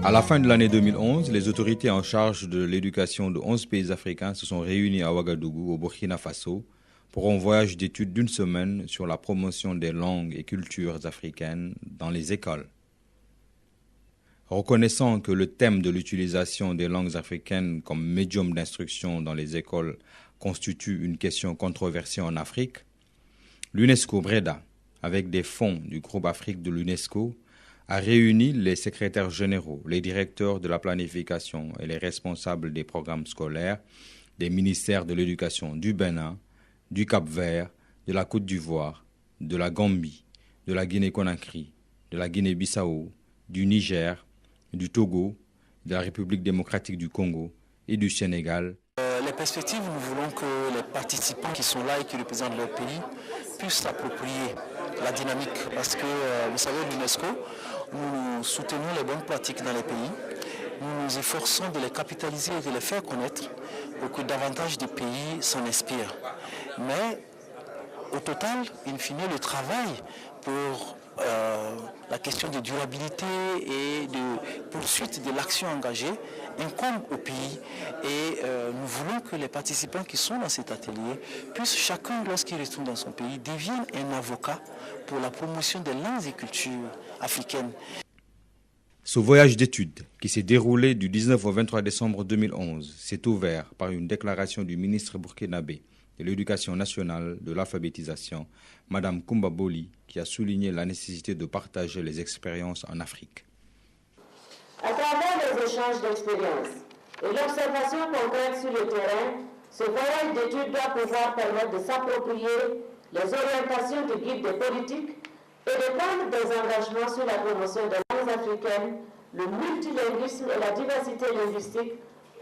À la fin de l'année 2011, les autorités en charge de l'éducation de 11 pays africains se sont réunies à Ouagadougou, au Burkina Faso, pour un voyage d'études d'une semaine sur la promotion des langues et cultures africaines dans les écoles. Reconnaissant que le thème de l'utilisation des langues africaines comme médium d'instruction dans les écoles constitue une question controversée en Afrique, l'UNESCO Breda, avec des fonds du groupe Afrique de l'UNESCO, a réuni les secrétaires généraux, les directeurs de la planification et les responsables des programmes scolaires des ministères de l'éducation du Bénin, du Cap-Vert, de la Côte d'Ivoire, de la Gambie, de la Guinée-Conakry, de la Guinée-Bissau, du Niger, du Togo, de la République démocratique du Congo et du Sénégal. Les perspectives, nous voulons que les participants qui sont là et qui représentent leur pays puissent s'approprier la dynamique. Parce que, vous savez, l'UNESCO, nous soutenons les bonnes pratiques dans les pays. Nous nous efforçons de les capitaliser et de les faire connaître pour que davantage de pays s'en inspirent. Mais au total, in fine, le travail pour la question de durabilité et de poursuite de l'action engagée incombe au pays. Et nous voulons que les participants qui sont dans cet atelier puissent chacun, lorsqu'il retourne dans son pays, devienne un avocat pour la promotion des langues et cultures africaines. Ce voyage d'études, qui s'est déroulé du 19 au 23 décembre 2011, s'est ouvert par une déclaration du ministre burkinabé de l'Éducation nationale, de l'alphabétisation, Mme Koumba Boli, qui a souligné la nécessité de partager les expériences en Afrique. À travers les échanges d'expériences et l'observation concrète sur le terrain, ce voyage d'études doit pouvoir permettre de s'approprier les orientations du guide des politiques et de prendre des engagements sur la promotion des langues africaines, le multilinguisme et la diversité linguistique,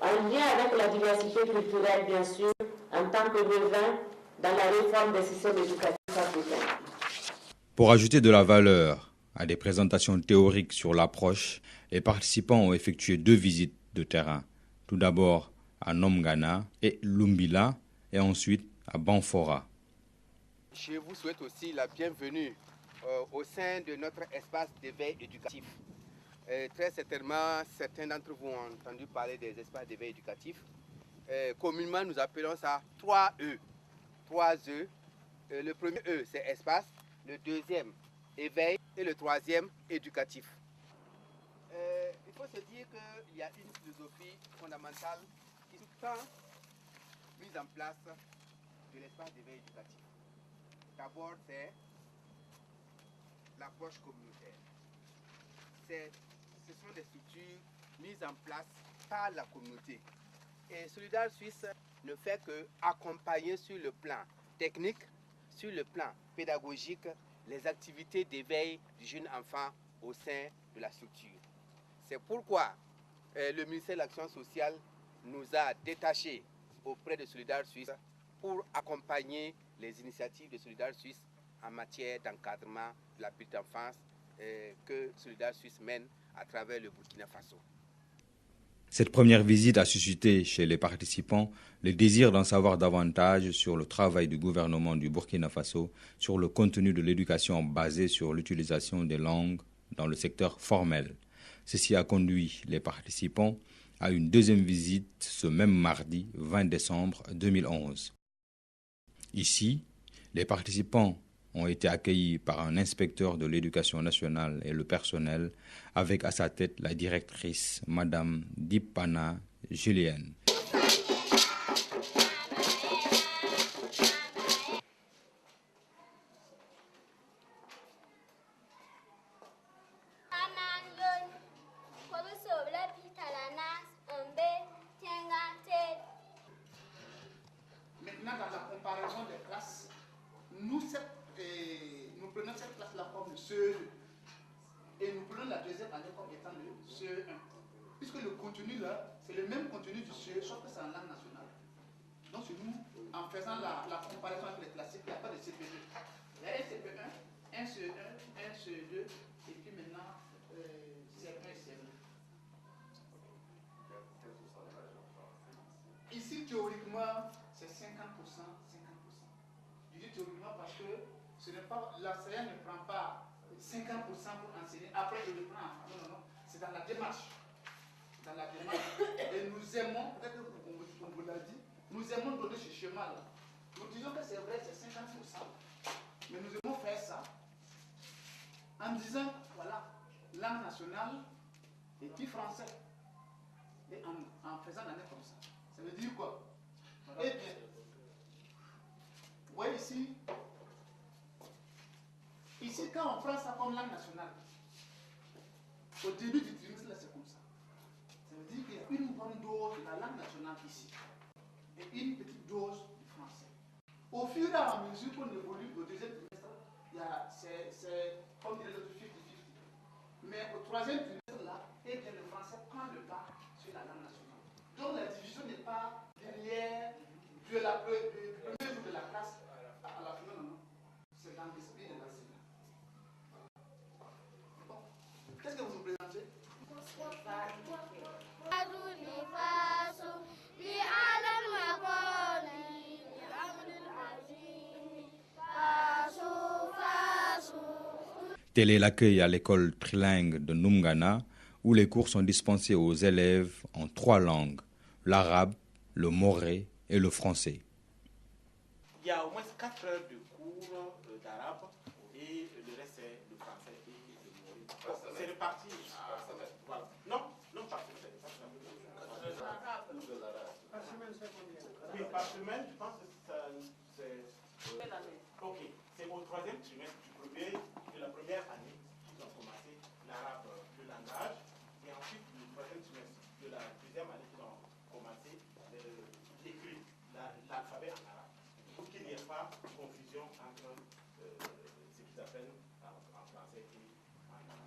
en lien avec la diversité culturelle, bien sûr, en tant que levain dans la réforme des systèmes éducatifs africains. Pour ajouter de la valeur à des présentations théoriques sur l'approche, les participants ont effectué 2 visites de terrain. Tout d'abord à Nomgana et Lumbila et ensuite à Banfora. Je vous souhaite aussi la bienvenue au sein de notre espace d'éveil éducatif. Très certainement, certains d'entre vous ont entendu parler des espaces d'éveil éducatif. Communément, nous appelons ça 3 E. 3 E. Le premier E, c'est espace. Le deuxième, éveil. Et le troisième, éducatif. Il faut se dire qu'il y a une philosophie fondamentale qui sous-tend mise en place de l'espace d'éveil éducatif. D'abord, c'est l'approche communautaire. Ce sont des structures mises en place par la communauté. Et Solidaire Suisse ne fait qu'accompagner sur le plan technique, sur le plan pédagogique, les activités d'éveil du jeune enfant au sein de la structure. C'est pourquoi le ministère de l'Action sociale nous a détachés auprès de Solidaire Suisse pour accompagner les initiatives de Solidaire Suisse en matière d'encadrement de la petite enfance que Solidaire Suisse mène à travers le Burkina Faso. Cette première visite a suscité chez les participants le désir d'en savoir davantage sur le travail du gouvernement du Burkina Faso, sur le contenu de l'éducation basée sur l'utilisation des langues dans le secteur formel. Ceci a conduit les participants à une deuxième visite ce même mardi 20 décembre 2011. Ici, les participants ont été accueillis par un inspecteur de l'éducation nationale et le personnel, avec à sa tête la directrice, Madame Dipana Julienne. Maintenant, dans la comparaison des classes, nous prenons cette classe-là comme le CE2 et nous prenons la deuxième année comme étant le CE1. Puisque le contenu là, c'est le même contenu du CE, sauf que c'est en langue nationale. Donc c'est nous, en faisant la comparaison avec les classiques, il n'y a pas de CP2. Il y a un CP1, un CE1, un CE2, et puis maintenant CE1 et CE2. Ici, théoriquement, c'est 50%, 50%. Je dis théoriquement parce que l'enseignant ne prend pas 50% pour enseigner, après je le prends. Non, non, non. C'est dans la démarche. dans la démarche. Et nous aimons, peut-être qu'on vous l'a dit, nous aimons donner ce chemin-là. Nous disons que c'est vrai, c'est 50%, mais nous aimons faire ça en disant, voilà, langue nationale et puis français. Et en faisant l'année comme ça. Ça veut dire quoi? Eh bien, vous voyez ici, quand on prend ça comme langue nationale, au début du trimestre, là, c'est comme ça. Ça veut dire qu'il y a une bonne dose de la langue nationale ici et une petite dose du français. Au fur et à mesure qu'on évolue au deuxième trimestre, c'est comme dirait l'autre 50-50. Mais au troisième trimestre, là, eh bien, le français prend le pas sur la langue nationale. Donc la division n'est pas derrière du premier jour de la classe à la fin, non. C'est dans l'esprit de l'enseignant. Bon. Qu'est-ce que vous nous présentez? Tel est l'accueil à l'école trilingue de Numgana, où les cours sont dispensés aux élèves en 3 langues, l'arabe, le moré et le français. Il y a au moins 4 heures de cours d'arabe et le reste c'est le français et le moré. C'est réparti. Voilà. Non, par semaine. Oui, par semaine, je pense que c'est... Ok, c'est au 3e trimestre de la première année qu'ils ont commencé l'arabe, le langage, et ensuite le 3e trimestre de la deuxième année qu'ils ont commencé l'écrit, l'alphabet en arabe, pour qu'il n'y ait pas de confusion entre ce qu'ils appellent en français et en arabe.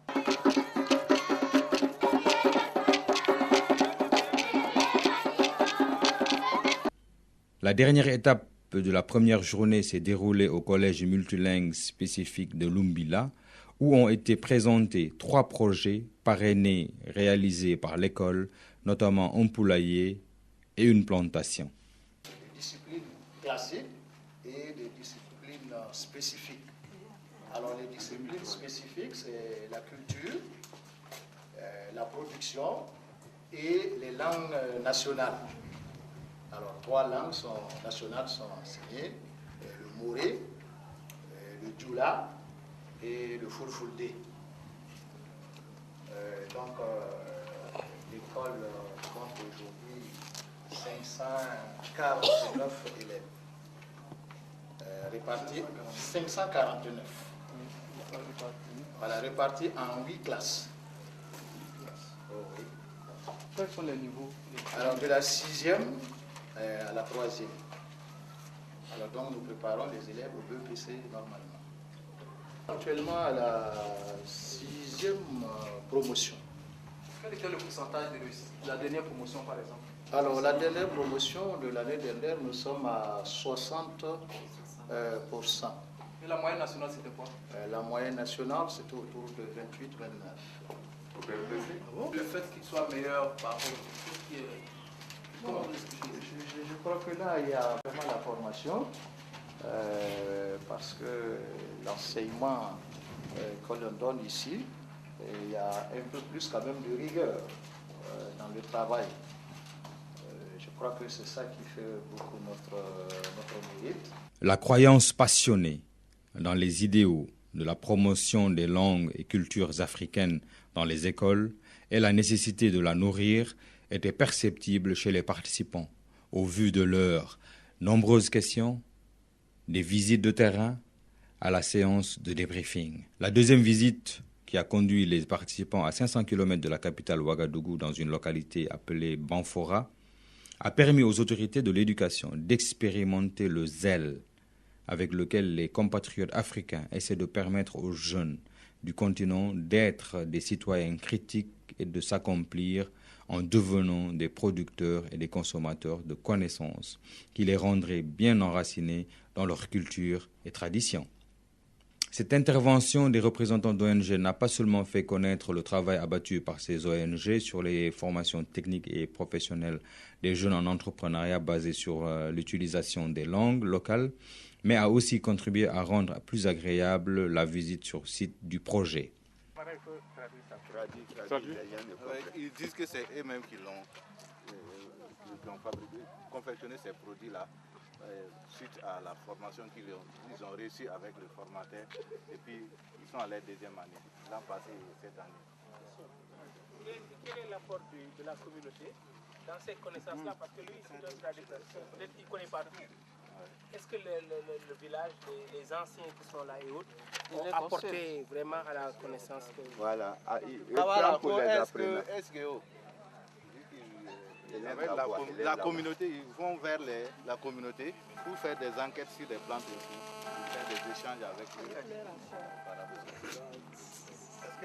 La dernière étape de la première journée s'est déroulée au collège multilingue spécifique de Lumbila, où ont été présentés 3 projets parrainés réalisés par l'école, notamment un poulailler et une plantation. Des disciplines classiques et des disciplines spécifiques. Alors les disciplines spécifiques, c'est la culture, la production et les langues nationales. Alors 3 langues nationales sont enseignées, le moré, le djoula et le fulfulde. Donc l'école compte aujourd'hui 549 élèves, répartis 549. Voilà, répartis en 8 classes. Oh, oui. Quels sont les niveaux? Alors de la 6e à la 3e. Alors donc nous préparons les élèves au BEPC normalement. Actuellement à la 6e promotion. Quel était le pourcentage de la dernière promotion par exemple? Alors la dernière promotion de l'année dernière, nous sommes à 60%. Et la moyenne nationale c'était quoi? La moyenne nationale c'était autour de 28-29. Le fait qu'il soit meilleur par rapport à ce qui est... Bon, je crois que là, il y a vraiment la formation, parce que l'enseignement que l'on donne ici, il y a un peu plus quand même de rigueur dans le travail. Je crois que c'est ça qui fait beaucoup notre mérite. La croyance passionnée dans les idéaux de la promotion des langues et cultures africaines dans les écoles et la nécessité de la nourrir était perceptible chez les participants, au vu de leurs nombreuses questions, des visites de terrain à la séance de débriefing. La deuxième visite, qui a conduit les participants à 500 km de la capitale Ouagadougou dans une localité appelée Banfora, a permis aux autorités de l'éducation d'expérimenter le zèle avec lequel les compatriotes africains essaient de permettre aux jeunes du continent d'être des citoyens critiques et de s'accomplir en devenant des producteurs et des consommateurs de connaissances qui les rendraient bien enracinés dans leur culture et tradition. Cette intervention des représentants d'ONG n'a pas seulement fait connaître le travail abattu par ces ONG sur les formations techniques et professionnelles des jeunes en entrepreneuriat basées sur l'utilisation des langues locales, mais a aussi contribué à rendre plus agréable la visite sur site du projet. Ils disent que c'est eux-mêmes qui l'ont confectionné ces produits-là suite à la formation qu'ils ont reçue avec le formateur. Et puis, ils sont à leur deuxième année, l'an passé et cette année. Quel est l'apport de la communauté dans ces connaissances-là? Parce que lui, c'est un traducteur, peut-être qu'il ne connaît pas tout. Est-ce que le village, les anciens qui sont là et autres, ont apporté vraiment à la connaissance Voilà. Avec la communauté, ils vont vers la communauté pour faire des enquêtes sur des plantes aussi, faire des échanges avec eux.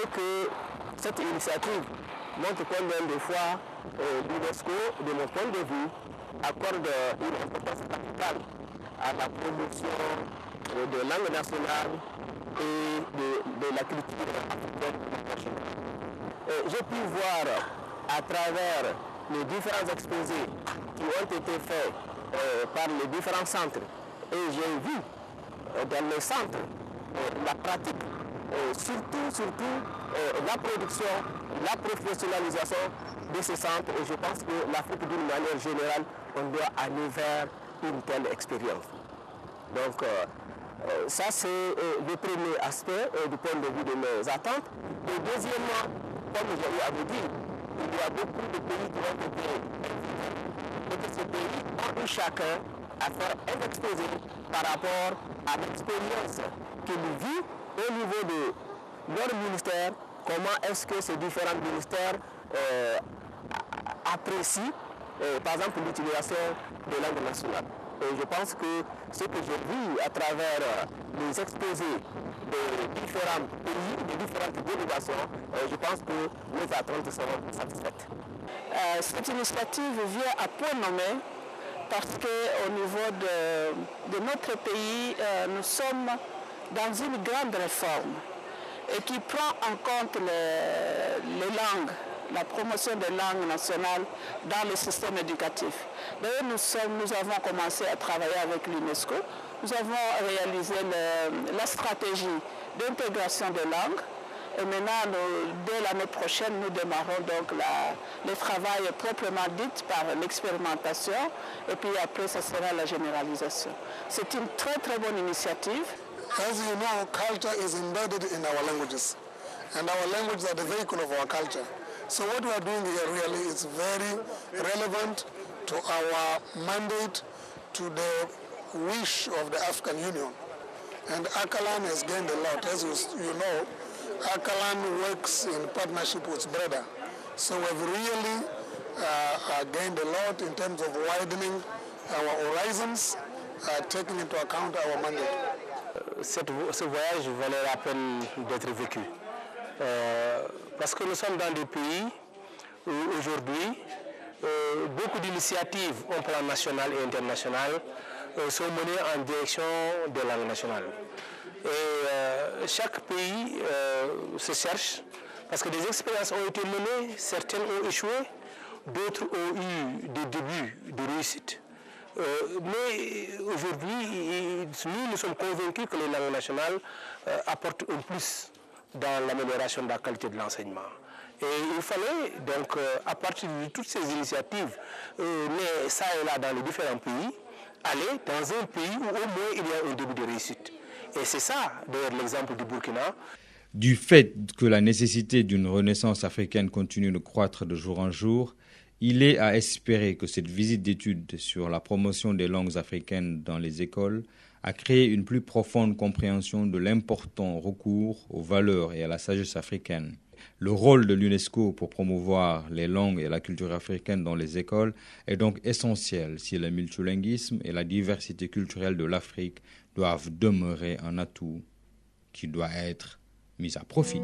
Et que cette initiative montre combien de fois l'UNESCO, de mon point de vue, accorde une importance capitale à la promotion de langue nationale et de la culture africaine. J'ai pu voir à travers les différents exposés qui ont été faits par les différents centres, et j'ai vu dans les centres la pratique, surtout la production, la professionnalisation de ces centres, et je pense que l'Afrique d'une manière générale, on doit aller vers une telle expérience. Donc ça c'est le premier aspect du point de vue de mes attentes. Et deuxièmement, comme j'ai eu à vous dire, il y a beaucoup de pays qui ont été invités et que ces pays ont eu chacun à faire un exposé par rapport à l'expérience qu'ils vivent au niveau de leur ministère, comment est-ce que ces différents ministères apprécient par exemple l'utilisation de langue nationale. Et je pense que ce que j'ai vu à travers les exposés de différents pays, de différentes délégations, je pense que les attentes seront satisfaites. Cette initiative vient à point nommé parce qu'au niveau de notre pays, nous sommes dans une grande réforme et qui prend en compte les langues, la promotion des langues nationales dans le système éducatif. D'ailleurs, nous avons commencé à travailler avec l'UNESCO. Nous avons réalisé la stratégie d'intégration des langues. Et maintenant, dès l'année prochaine, nous démarrons donc le travail proprement dit par l'expérimentation. Et puis après, ce sera la généralisation. C'est une très très bonne initiative. As you know, culture is embedded in our languages. And our languages are the vehicle of our culture. So what we are doing here really is very relevant to our mandate, to the wish of the African Union. And Akalan has gained a lot. As you know, Akalan works in partnership with BREDA. So we've really gained a lot in terms of widening our horizons, taking into account our mandate. Ce voyage valait la peine d'être vécu. Parce que nous sommes dans des pays où aujourd'hui, beaucoup d'initiatives au plan national et international sont menées en direction de la langue nationale. Et chaque pays se cherche, parce que des expériences ont été menées, certaines ont échoué, d'autres ont eu des débuts de réussite. Mais aujourd'hui, nous sommes convaincus que les langues nationales apportent un plus dans l'amélioration de la qualité de l'enseignement. Et il fallait donc, à partir de toutes ces initiatives, mais ça et là dans les différents pays, aller dans un pays où au moins il y a un début de réussite. Et c'est ça, d'ailleurs, l'exemple du Burkina. Du fait que la nécessité d'une renaissance africaine continue de croître de jour en jour, il est à espérer que cette visite d'études sur la promotion des langues africaines dans les écoles a créé une plus profonde compréhension de l'important recours aux valeurs et à la sagesse africaine. Le rôle de l'UNESCO pour promouvoir les langues et la culture africaine dans les écoles est donc essentiel si le multilinguisme et la diversité culturelle de l'Afrique doivent demeurer un atout qui doit être mis à profit.